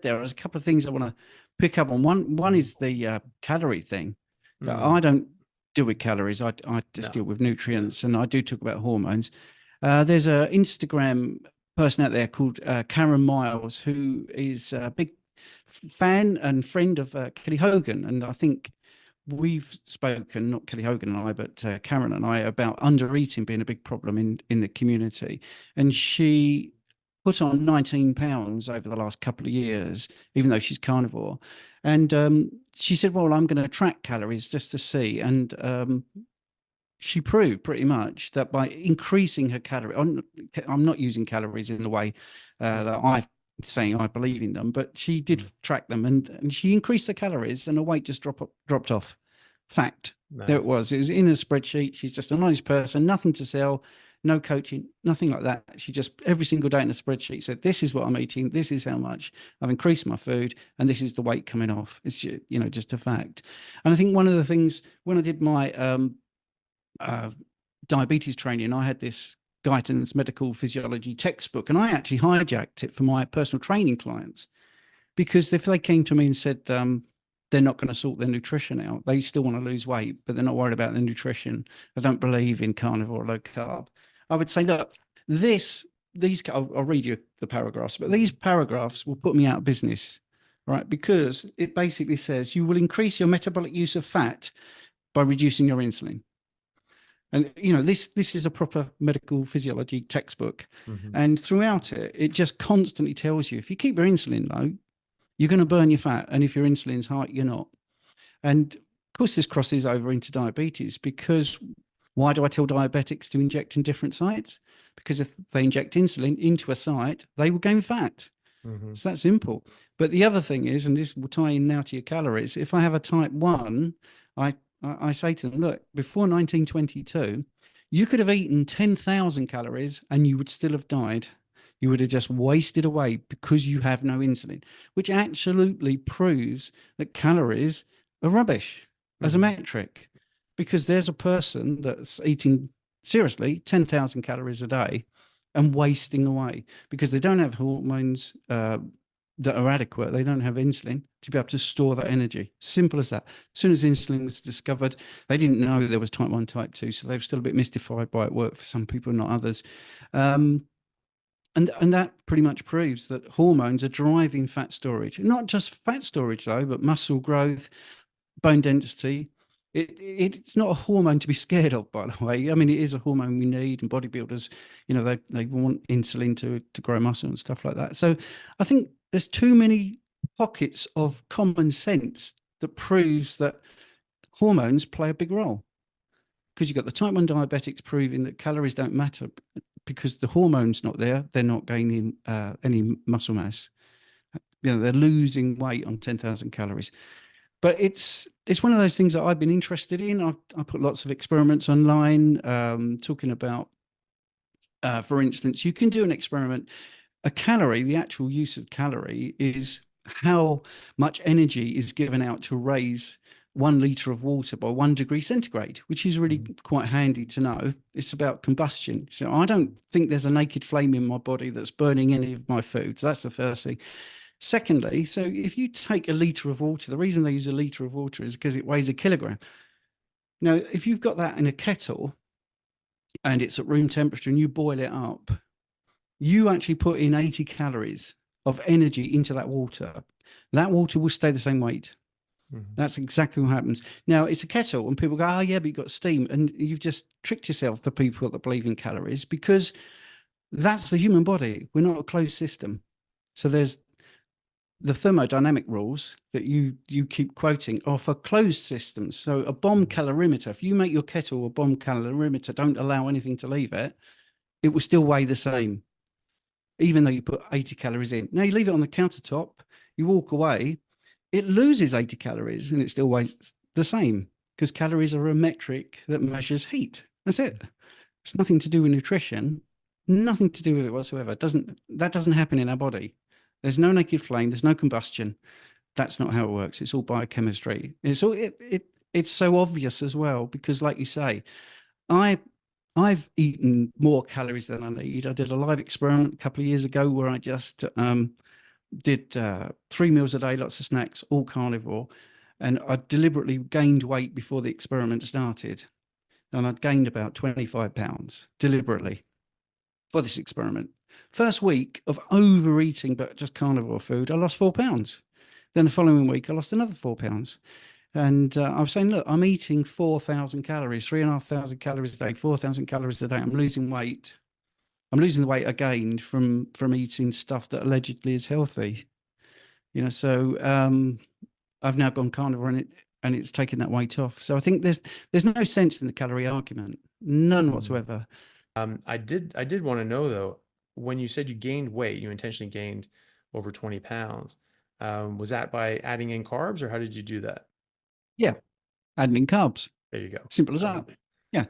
there, there's a couple of things I want to pick up on. One is the calorie thing. I don't deal with calories. I just deal with nutrients, and I do talk about hormones. There's a Instagram person out there called Karen Miles, who is a big fan and friend of Kelly Hogan, and I think we've spoken, not Kelly Hogan and I, but Karen and I, about under eating being a big problem in the community. And she put on 19 pounds over the last couple of years, even though she's carnivore. And she said, well, I'm going to track calories just to see. And she proved pretty much that by increasing her calorie, I'm not using calories in the way that I'm saying I believe in them, but she did track them, and she increased the calories, and her weight just dropped off. Fact. Nice. There it was. It was in a spreadsheet. She's just a nice person, nothing to sell, no coaching, nothing like that. She just every single day in a spreadsheet said, this is what I'm eating, this is how much I've increased my food, and this is the weight coming off. It's, you know, just a fact. And I think one of the things when I did my diabetes training, I had this Guyton's medical physiology textbook, and I actually hijacked it for my personal training clients, because if they came to me and said they're not going to sort their nutrition out, they still want to lose weight, but they're not worried about their nutrition, I don't believe in carnivore or low carb, I would say, look, these I'll read you the paragraphs, but these paragraphs will put me out of business, right? Because it basically says you will increase your metabolic use of fat by reducing your insulin. And, you know, this is a proper medical physiology textbook. And throughout it, it just constantly tells you, if you keep your insulin low, you're going to burn your fat. And if your insulin's high, you're not. And of course, this crosses over into diabetes, because why do I tell diabetics to inject in different sites? Because if they inject insulin into a site, they will gain fat. It's that simple. But the other thing is, and this will tie in now to your calories, if I have a type 1, I say to them, look, before 1922, you could have eaten 10,000 calories and you would still have died. You would have just wasted away because you have no insulin, which absolutely proves that calories are rubbish as a metric, because there's a person that's eating seriously 10,000 calories a day and wasting away because they don't have hormones that are adequate. They don't have insulin to be able to store that energy. Simple as that. As soon as insulin was discovered, they didn't know there was type 1, type 2, so they were still a bit mystified by it. Worked for some people, not others. And that pretty much proves that hormones are driving fat storage. Not just fat storage, though, but muscle growth, bone density. It's not a hormone to be scared of, by the way. I mean, it is a hormone we need, and bodybuilders, you know, they want insulin to grow muscle and stuff like that. So I think there's too many pockets of common sense that proves that hormones play a big role, because you've got the type 1 diabetics proving that calories don't matter because the hormone's not there. They're not gaining any muscle mass. You know, they're losing weight on 10,000 calories. But it's one of those things that I've been interested in. I put lots of experiments online talking about, for instance, you can do an experiment. A calorie, the actual use of calorie, is how much energy is given out to raise 1 liter of water by 1 degree centigrade, which is really quite handy to know. It's about combustion. So I don't think there's a naked flame in my body that's burning any of my food. So that's the first thing. Secondly, so if you take a liter of water, the reason they use a liter of water is because it weighs a kilogram. Now, if you've got that in a kettle and it's at room temperature and you boil it up, you actually put in 80 calories of energy into that water. That water will stay the same weight. That's exactly what happens. Now, it's a kettle, and people go, oh, yeah, but you've got steam. And you've just tricked yourself, the people that believe in calories, because that's the human body. We're not a closed system. So there's the thermodynamic rules that you keep quoting are for closed systems. So a bomb calorimeter, if you make your kettle a bomb calorimeter, don't allow anything to leave it, it will still weigh the same, even though you put 80 calories in. Now you leave it on the countertop, you walk away, it loses 80 calories and it still weighs the same, because calories are a metric that measures heat. That's it. It's nothing to do with nutrition, nothing to do with it whatsoever. That doesn't happen in our body. There's no naked flame. There's no combustion. That's not how it works. It's all biochemistry. It's so obvious as well, because like you say, I've eaten more calories than I need. I did a live experiment a couple of years ago where I just did 3 meals a day, lots of snacks, all carnivore. And I deliberately gained weight before the experiment started. And I'd gained about 25 pounds deliberately for this experiment. First week of overeating, but just carnivore food, I lost 4 pounds. Then the following week, I lost another 4 pounds. And I was saying, look, I'm eating 4,000 calories, 3,500 calories a day, 4,000 calories a day. I'm losing weight. I'm losing the weight I gained from eating stuff that allegedly is healthy. You know, so I've now gone carnivore and it's taken that weight off. So I think there's no sense in the calorie argument, none whatsoever. I did want to know though, when you said you gained weight, you intentionally gained over 20 pounds. Was that by adding in carbs or how did you do that? Yeah, adding in carbs. There you go. Simple as that. Yeah.